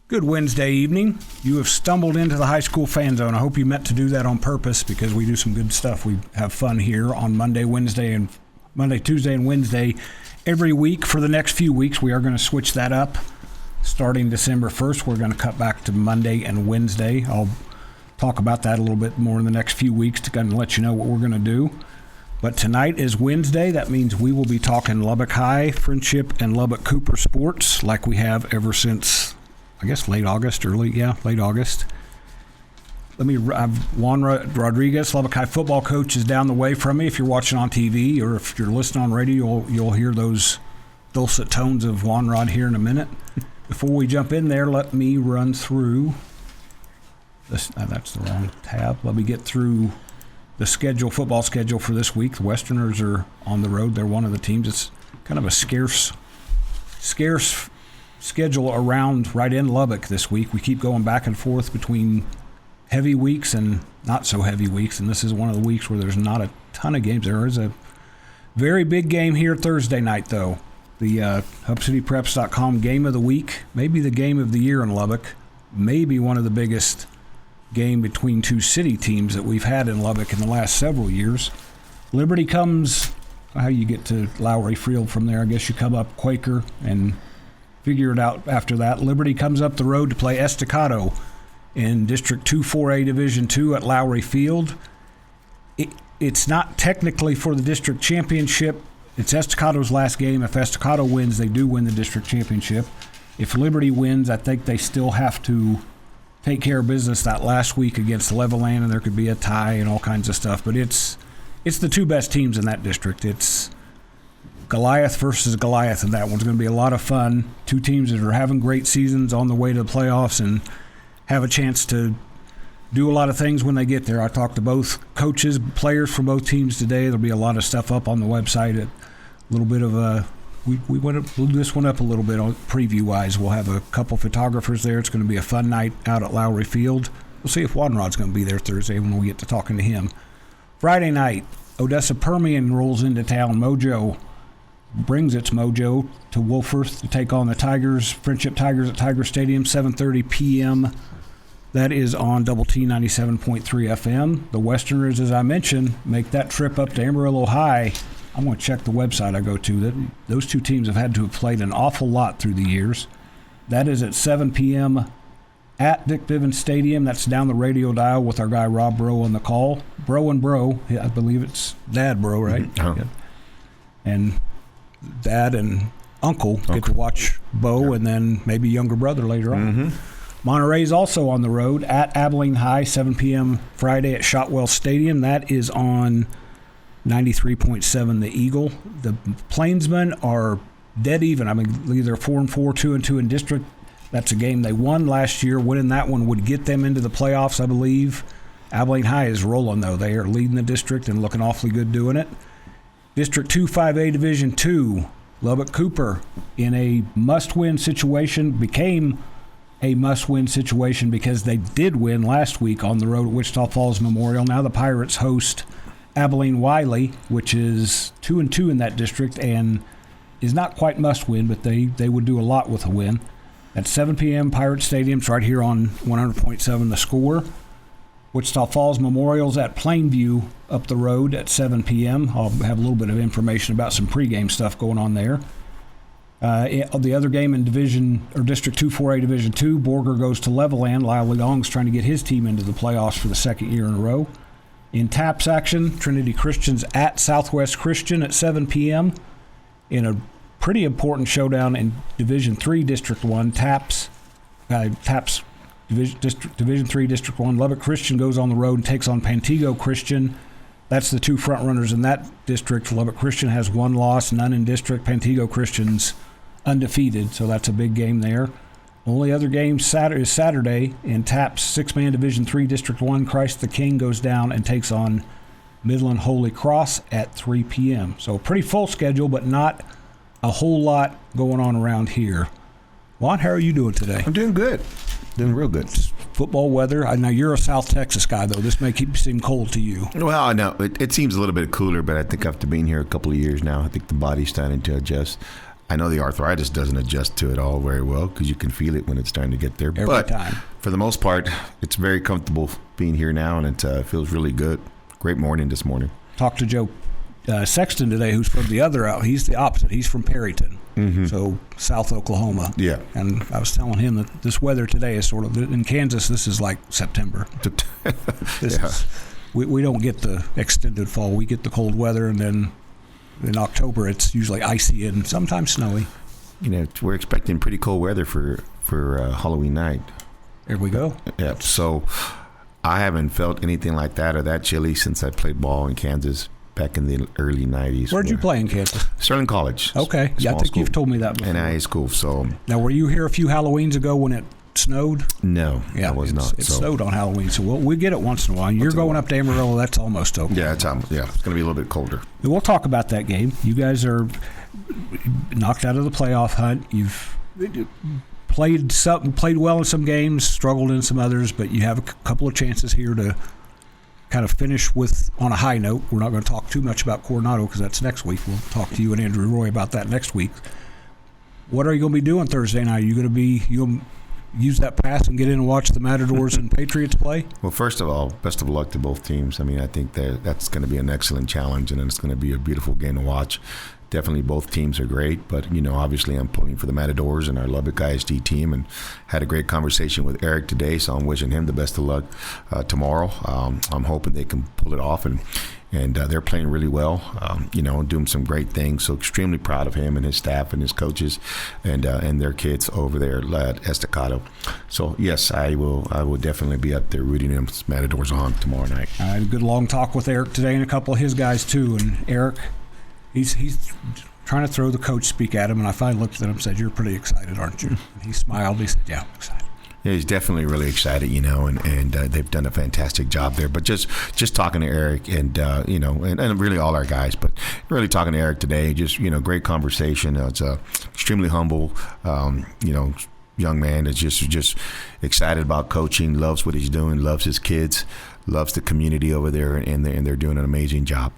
Good Wednesday evening. You have stumbled into the high school fan zone. I hope you meant to do that on purpose because we do some good stuff. We have fun here on Monday, Tuesday, and Wednesday every week. For the next few weeks, we are going to switch that up. Starting December 1st, we're going to cut back to Monday and Wednesday. I'll talk about that a little bit more in the next few weeks to kind of let you know what we're going to do. But tonight is Wednesday. That means we will be talking Lubbock High, Friendship, and Lubbock Cooper sports like we have ever since, I guess, late August. Juan Rodriguez, Lubbock High football coach, is down the way from me. If you're watching on TV or if you're listening on radio, you'll hear those dulcet tones of Juan Rod here in a minute. Before we jump in there, let me run through this. That's the wrong tab. Let me get through the football schedule for this week. The Westerners are on the road. They're one of the teams. It's kind of a scarce schedule around right in Lubbock this week. We keep going back and forth between heavy weeks and not so heavy weeks, and this is one of the weeks where there's not a ton of games. There is a very big game here Thursday night, though. The HubCityPreps.com game of the week, maybe the game of the year in Lubbock, maybe one of the biggest game between two city teams that we've had in Lubbock in the last several years. Liberty comes, how you get to Lowry Field from there, I guess you come up Quaker and figure it out after that. Liberty comes up the road to play Estacado in District 2 4A Division 2 at Lowry Field. It's not technically for the district championship. It's Estacado's last game. If Estacado wins, they do win the district championship. If Liberty wins, I think they still have to take care of business that last week against Levelland, and there could be a tie and all kinds of stuff. But it's the two best teams in that district. It's Goliath versus Goliath, and that one's going to be a lot of fun. Two teams that are having great seasons on the way to the playoffs and have a chance to do a lot of things when they get there. I talked to both coaches, players from both teams today. There'll be a lot of stuff up on the website. A little bit of a we blew this one up a little bit on preview-wise. We'll have a couple photographers there. It's going to be a fun night out at Lowry Field. We'll see if Juan Rod's going to be there Thursday when we get to talking to him. Friday night, Odessa Permian rolls into town. Mojo brings its mojo to Wolfforth to take on the Tigers, Friendship Tigers at Tiger Stadium, 7:30 p.m. That is on Double T 97.3 FM. The Westerners, as I mentioned, make that trip up to Amarillo High. I'm going to check the website I go to. Those two teams have had to have played an awful lot through the years. That is at 7 p.m. at Dick Bivens Stadium. That's down the radio dial with our guy Rob Bro on the call. Bro and Bro. I believe it's Dad Bro, right? Mm-hmm. Yeah. And Dad and Uncle get to watch Bo, and then maybe younger brother later on. Mm-hmm. Monterey's also on the road at Abilene High, 7 p.m. Friday at Shotwell Stadium. That is on 93.7 The Eagle. The Plainsmen are dead even. I mean, either 4-4, 2-2 in district. That's a game they won last year. Winning that one would get them into the playoffs, I believe. Abilene High is rolling, though. They are leading the district and looking awfully good doing it. District 2 5A Division 2, Lubbock Cooper in a must-win situation, became a must-win situation because they did win last week on the road at Wichita Falls Memorial. Now the Pirates host Abilene Wiley, which is 2-2 in that district and is not quite must-win, but they would do a lot with a win. At 7 p.m. Pirate Stadium, it's right here on 100.7 The Score. Wichita Falls Memorial's at Plainview up the road at 7 p.m. I'll have a little bit of information about some pregame stuff going on there. The other game in District 2 4A Division 2, Borger goes to Levelland. Lyle Leong's trying to get his team into the playoffs for the second year in a row. In TAPS action, Trinity Christian's at Southwest Christian at 7 p.m. in a pretty important showdown in Division 3 District 1. TAPS Division 3 District 1. Lubbock Christian goes on the road and takes on Pantego Christian. That's the two front runners in that district. Lubbock Christian has one loss, none in district. Pantego Christian's undefeated, so that's a big game there. Only other game is Saturday in TAPS 6-man Division 3 District 1. Christ the King goes down and takes on Midland Holy Cross at 3 p.m. So a pretty full schedule, but not a whole lot going on around here. Juan, how are you doing today? I'm doing good. Doing real good. Football weather. I know you're a South Texas guy, though. This may seem cold to you. Well, I know. It seems a little bit cooler, but I think after being here a couple of years now, I think the body's starting to adjust. I know the arthritis doesn't adjust to it all very well because you can feel it when it's starting to get there. Every time. For the most part, it's very comfortable being here now, and it feels really good. Great morning this morning. Talked to Joe Sexton today, who's from the other out. He's the opposite. He's from Perryton, so South Oklahoma. Yeah. And I was telling him that this weather today is sort of, in Kansas, this is like September. We don't get the extended fall. We get the cold weather, and then in October it's usually icy and sometimes snowy. We're expecting pretty cold weather for Halloween night. There we go. Yeah. So I haven't felt anything like that or that chilly since I played ball in Kansas back in the early 90s. Where'd you play in Kansas? Sterling College. Okay. Yeah, I think school. You've told me that before. NIA school. So now, were you here a few Halloweens ago when it snowed? No, I was not. It snowed on Halloween, so we get it once in a while. You're going up to Amarillo, that's almost okay. Yeah, it's going to be a little bit colder. We'll talk about that game. You guys are knocked out of the playoff hunt. You've played well in some games, struggled in some others, but you have a couple of chances here to kind of finish on a high note. We're not going to talk too much about Coronado because that's next week. We'll talk to you and Andrew Roy about that next week. What are you going to be doing Thursday night? Are you going to use that pass and get in and watch the Matadors and Patriots play? Well, first of all, best of luck to both teams. I mean, I think that's going to be an excellent challenge, and it's going to be a beautiful game to watch. Definitely both teams are great, but, obviously I'm pulling for the Matadors and our Lubbock ISD team, and had a great conversation with Eric today, so I'm wishing him the best of luck tomorrow. I'm hoping they can pull it off, and they're playing really well, doing some great things. So extremely proud of him and his staff and his coaches and their kids over there at Estacado. So, yes, I will definitely be up there rooting them Matadors on tomorrow night. I had a good long talk with Eric today and a couple of his guys, too. And Eric, he's trying to throw the coach speak at him, and I finally looked at him and said, "You're pretty excited, aren't you?" And he smiled. He said, "Yeah, I'm excited." Yeah, he's definitely really excited, and they've done a fantastic job there. But just talking to Eric and really all our guys, but really talking to Eric today, just great conversation. It's extremely humble, young man that's just excited about coaching, loves what he's doing, loves his kids, loves the community over there, and they're doing an amazing job.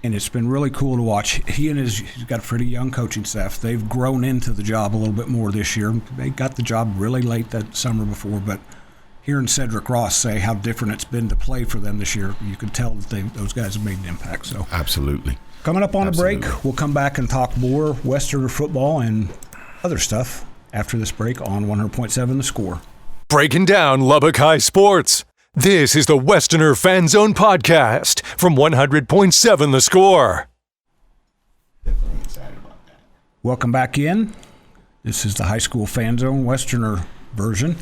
And it's been really cool to watch. He's got a pretty young coaching staff. They've grown into the job a little bit more this year. They got the job really late that summer before, but hearing Cedric Ross say how different it's been to play for them this year, you can tell that those guys have made an impact. So absolutely. Coming up on a break, we'll come back and talk more Westerner football and other stuff after this break on 100.7 The Score. Breaking down Lubbock High sports. This is the Westerner Fan Zone podcast from 100.7 The Score. Definitely excited about that. Welcome back in. This is the High School Fan Zone Westerner version.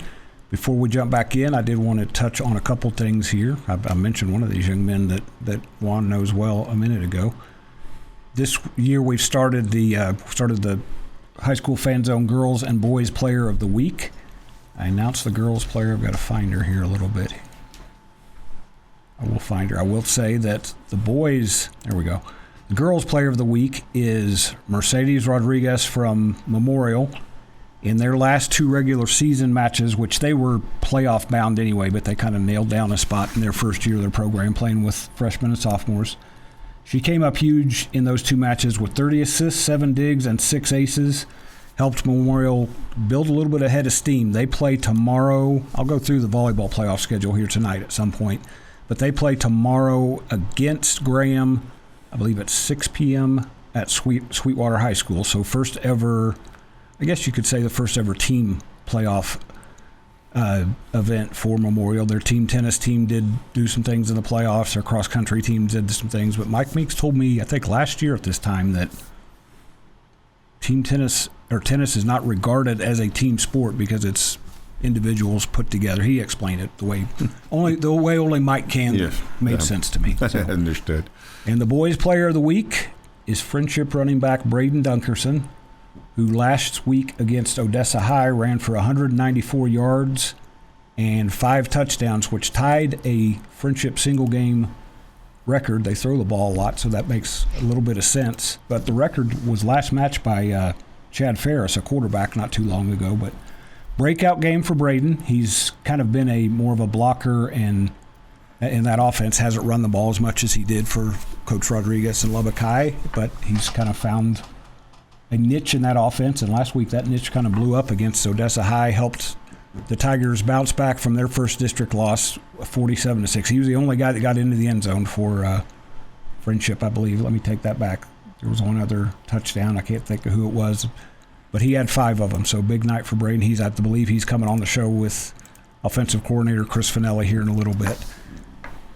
Before we jump back in, I did want to touch on a couple things here. I mentioned one of these young men that Juan knows well a minute ago. This year we've started the High School Fan Zone Girls and Boys Player of the Week. I announced the girls player. I've got to find her here a little bit. I will find her. I will say that the boys, there we go. The girls player of the week is Mercedes Rodriguez from Memorial. In their last two regular season matches, which they were playoff bound anyway, but they kind of nailed down a spot in their first year of their program playing with freshmen and sophomores. She came up huge in those two matches with 30 assists, 7 digs, and 6 aces. Helped Memorial build a little bit ahead of steam. They play tomorrow. I'll go through the volleyball playoff schedule here tonight at some point. But they play tomorrow against Graham, I believe at 6 p.m. at Sweetwater High School. So first ever, I guess you could say the first ever team playoff event for Memorial. Their team tennis team did do some things in the playoffs. Their cross-country team did some things. But Mike Meeks told me, I think last year at this time, that team tennis or tennis is not regarded as a team sport because it's individuals put together. He explained it the way only Mike can. Made sense to me. So. Understood. And the boys player of the week is Friendship running back Braden Dunkerson, who last week against Odessa High ran for 194 yards and 5 touchdowns, which tied a Friendship single game record. They throw the ball a lot, so that makes a little bit of sense. But the record was last matched by Chad Ferris, a quarterback, not too long ago. But breakout game for Braden. He's kind of been more of a blocker, and in that offense hasn't run the ball as much as he did for Coach Rodriguez and Lubbock High, but he's kind of found a niche in that offense, and last week that niche kind of blew up against Odessa High, helped the Tigers bounce back from their first district loss, 47-6. He was the only guy that got into the end zone for Friendship, I believe. Let me take that back. There was one other touchdown. I can't think of who it was, but he had 5 of them. So big night for Braden. I believe he's coming on the show with offensive coordinator Chris Finelli here in a little bit.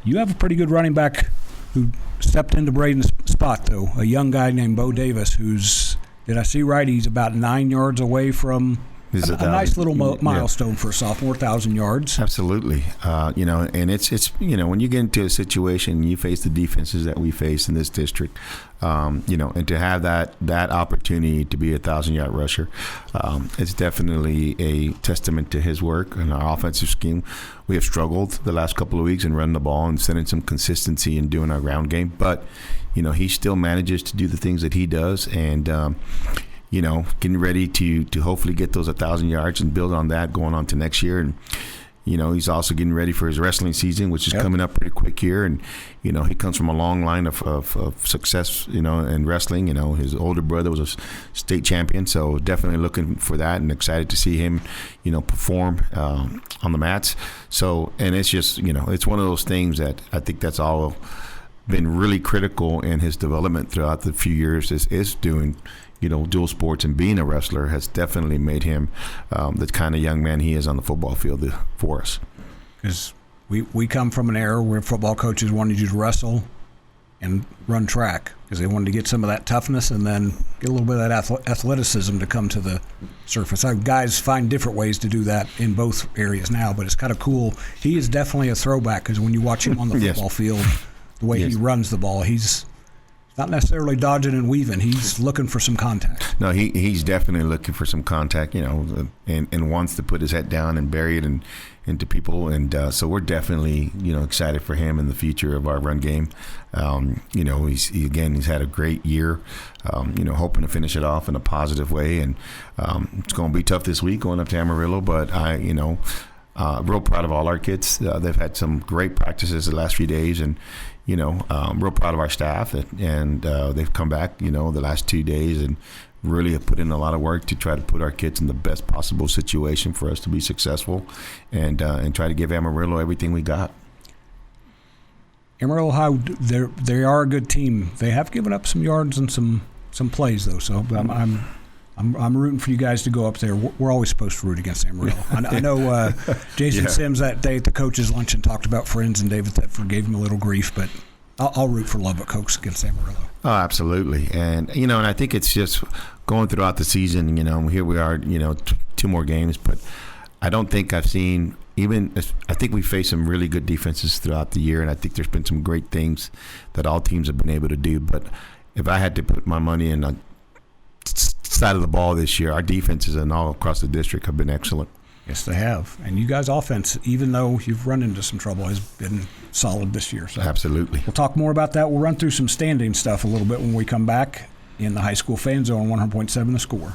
You have a pretty good running back who stepped into Braden's spot, though, a young guy named Bo Davis, who's, did I see right, he's about 9 yards away from a nice little milestone for a sophomore, 1,000 yards. Absolutely. And it's when you get into a situation, you face the defenses that we face in this district, and to have that opportunity to be a 1,000-yard rusher, it's definitely a testament to his work and our offensive scheme. We have struggled the last couple of weeks in running the ball and sending some consistency in doing our ground game, but he still manages to do the things that he does, and getting ready to hopefully get those 1,000 yards and build on that going on to next year. And, he's also getting ready for his wrestling season, which is coming up pretty quick here. And, he comes from a long line of success, in wrestling. His older brother was a state champion, so definitely looking for that and excited to see him, perform on the mats. So, and it's just, it's one of those things that I think that's all been really critical in his development throughout the few years is doing dual sports, and being a wrestler has definitely made him the kind of young man he is on the football field for us. Because we come from an era where football coaches wanted you to wrestle and run track because they wanted to get some of that toughness and then get a little bit of that athleticism to come to the surface. Guys find different ways to do that in both areas now, but it's kind of cool. He is definitely a throwback because when you watch him on the football field, the way he runs the ball, he's not necessarily dodging and weaving. He's looking for some contact. No, he's definitely looking for some contact, and wants to put his head down and bury it into people. And so we're definitely, excited for him in the future of our run game. He's had a great year, hoping to finish it off in a positive way. And it's going to be tough this week going up to Amarillo, but real proud of all our kids. They've had some great practices the last few days, and real proud of our staff, and they've come back, the last 2 days, and really have put in a lot of work to try to put our kids in the best possible situation for us to be successful, and try to give Amarillo everything we got. Amarillo High, they are a good team. They have given up some yards and some plays though, so I'm rooting for you guys to go up there. We're always supposed to root against Amarillo. I know Jason Sims that day at the coaches' luncheon talked about friends, and David Thetford gave him a little grief, but I'll root for Lubbock Hawks against Amarillo. Oh, absolutely. And, and I think it's just going throughout the season, here we are, 2 more games, but I don't think I've seen I think we faced some really good defenses throughout the year, and I think there's been some great things that all teams have been able to do. But if I had to put my money in on side of the ball this year, our defenses and all across the district have been excellent. Yes, they have. And you guys' offense, even though you've run into some trouble, has been solid this year. So absolutely. We'll talk more about that. We'll run through some standing stuff a little bit when we come back in the High School Fan Zone, 100.7 The Score.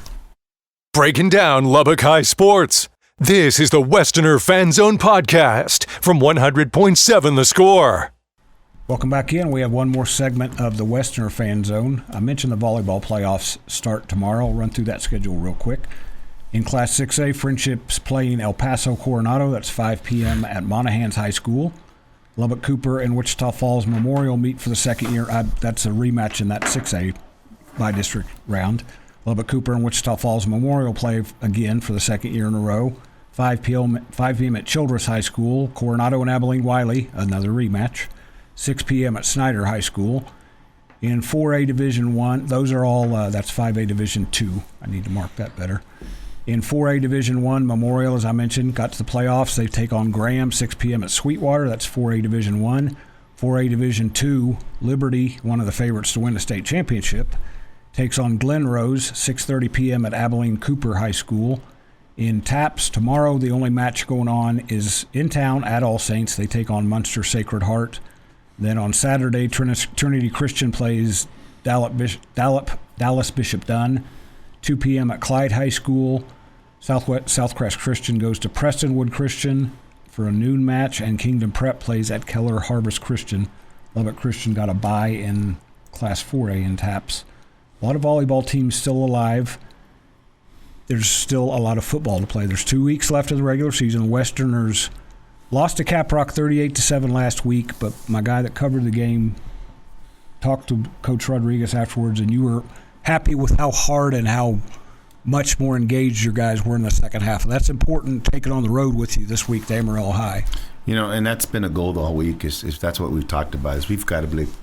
Breaking down Lubbock High sports. This is the Westerner Fan Zone podcast from 100.7 The Score. Welcome back in. We have one more segment of the Westerner Fan Zone. I mentioned the volleyball playoffs start tomorrow. I'll run through that schedule real quick. In Class 6A, Friendship's playing El Paso Coronado. That's 5 p.m. at Monahans High School. Lubbock Cooper and Wichita Falls Memorial meet for the second year. That's a rematch in that 6A by-district round. Lubbock Cooper and Wichita Falls Memorial play again for the second year in a row. 5 p.m. at Childress High School. Coronado and Abilene Wiley, another rematch. 6 p.m. at Snyder High School. In 4A Division 1, those are all, that's 5A Division 2. I need to mark that better. In 4A Division 1, Memorial, as I mentioned, got to the playoffs. They take on Graham, 6 p.m. at Sweetwater. That's 4A Division 1. 4A Division 2, Liberty, one of the favorites to win the state championship, takes on Glen Rose, 6:30 p.m. at Abilene Cooper High School. In TAPS, tomorrow, the only match going on is in town at All Saints. They take on Munster Sacred Heart. Then on Saturday, Trinity Christian plays Dallas Bishop Dunn, 2 p.m. at Clyde High School. Southcrest Christian goes to Prestonwood Christian for a noon match, and Kingdom Prep plays at Keller Harvest Christian. Lubbock Christian got a bye in Class 4A in TAPS. A lot of volleyball teams still alive. There's still a lot of football to play. There's 2 weeks left of the regular season. Westerners lost to Caprock 38-7 last week, but my guy that covered the game talked to Coach Rodriguez afterwards, and you were happy with how hard and how much more engaged your guys were in the second half. That's important, taking on the road with you this week to Amarillo High. And that's been a goal the whole week. Is that's what we've talked about. Is we've got to believe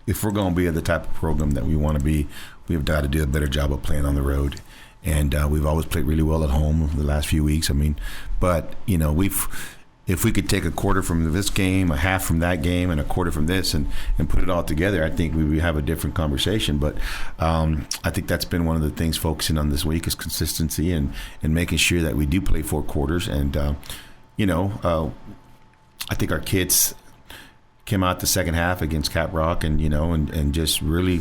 if we're going to be the type of program that we want to be, we've got to do a better job of playing on the road. And we've always played really well at home the last few weeks. But if we could take a quarter from this game, a half from that game, and a quarter from this, and put it all together, I think we would have a different conversation. But I think that's been one of the things focusing on this week is consistency and making sure that we do play 4 quarters. And, I think our kids came out the second half against Caprock and just really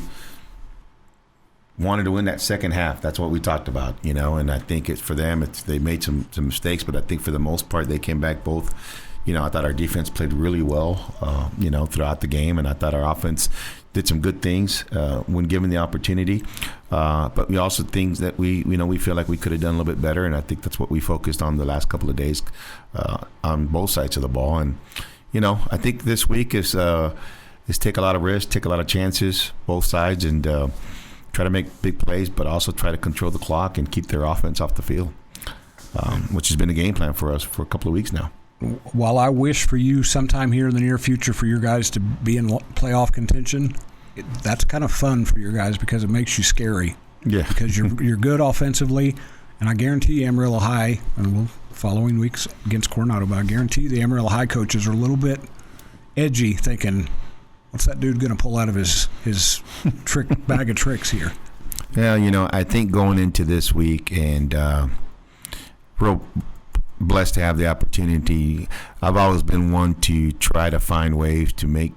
wanted to win that second half. That's what we talked about, and I think it's for them, they made some mistakes, but I think for the most part they came back both. I thought our defense played really well, throughout the game, and I thought our offense did some good things when given the opportunity. But we also things that we feel like we could have done a little bit better, and I think that's what we focused on the last couple of days on both sides of the ball. And I think this week is take a lot of risks, take a lot of chances, both sides, and try to make big plays, but also try to control the clock and keep their offense off the field, which has been a game plan for us for a couple of weeks now. While I wish for you sometime here in the near future for your guys to be in playoff contention, that's kind of fun for your guys because it makes you scary. Yeah. Because you're good offensively, and I guarantee you Amarillo High, and following weeks against Coronado, but I guarantee you the Amarillo High coaches are a little bit edgy, thinking, what's that dude going to pull out of his trick bag of tricks here? Yeah, I think going into this week, and real blessed to have the opportunity. I've always been one to try to find ways to make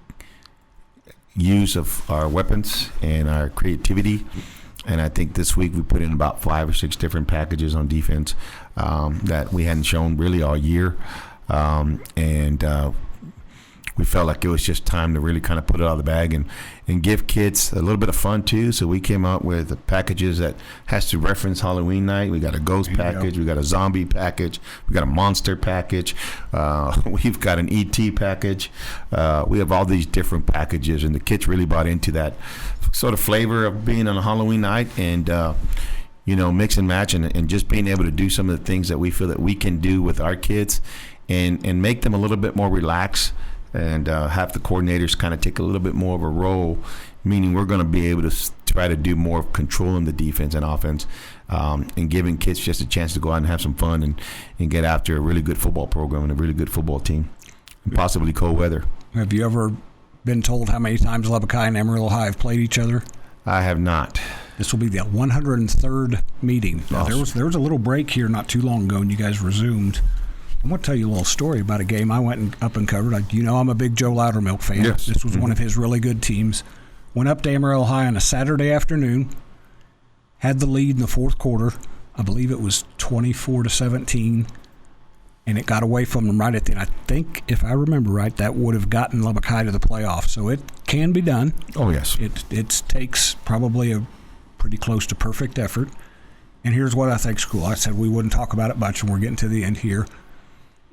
use of our weapons and our creativity. And I think this week we put in about 5 or 6 different packages on defense that we hadn't shown really all year. We felt like it was just time to really kind of put it out of the bag and give kids a little bit of fun too. So we came out with packages that has to reference Halloween night. We got a ghost package. We got a zombie package. We got a monster package. We've got an ET package. We have all these different packages, and the kids really bought into that sort of flavor of being on a Halloween night and mix and match and just being able to do some of the things that we feel that we can do with our kids and make them a little bit more relaxed. And have the coordinators kind of take a little bit more of a role, meaning we're going to be able to try to do more of controlling the defense and offense and giving kids just a chance to go out and have some fun and get after a really good football program and a really good football team, and possibly cold weather. Have you ever been told how many times Lubbock High and Amarillo High have played each other? I have not. This will be the 103rd meeting. Now, Awesome. there was a little break here not too long ago, and you guys resumed. I'm going to tell you a little story about a game I went up and covered. I'm a big Joe Loudermilk fan. Yes. This was one of his really good teams. Went up to Amarillo High on a Saturday afternoon, had the lead in the fourth quarter. I believe it was 24-17, and it got away from them right at the end. I think, if I remember right, that would have gotten Lubbock High to the playoffs. So it can be done. Oh, yes. It takes probably a pretty close to perfect effort. And here's what I think's cool. I said we wouldn't talk about it much, and we're getting to the end here.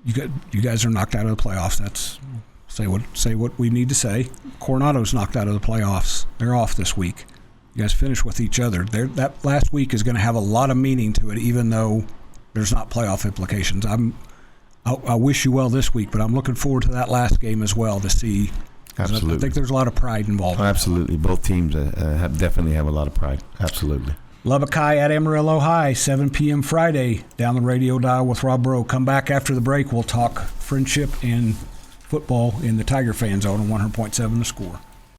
You guys are knocked out of the playoffs. That's say what we need to say. Coronado's knocked out of the playoffs. They're off this week. You guys finish with each other. That last week is going to have a lot of meaning to it, even though there's not playoff implications. I wish you well this week, but I'm looking forward to that last game as well to see. Absolutely. I think there's a lot of pride involved. Absolutely. Both teams definitely have a lot of pride. Absolutely. Lubbock High at Amarillo High, 7 p.m. Friday, down the radio dial with Rob Rowe. Come back after the break. We'll talk friendship and football in the Tiger Fan Zone on 100.7 The Score.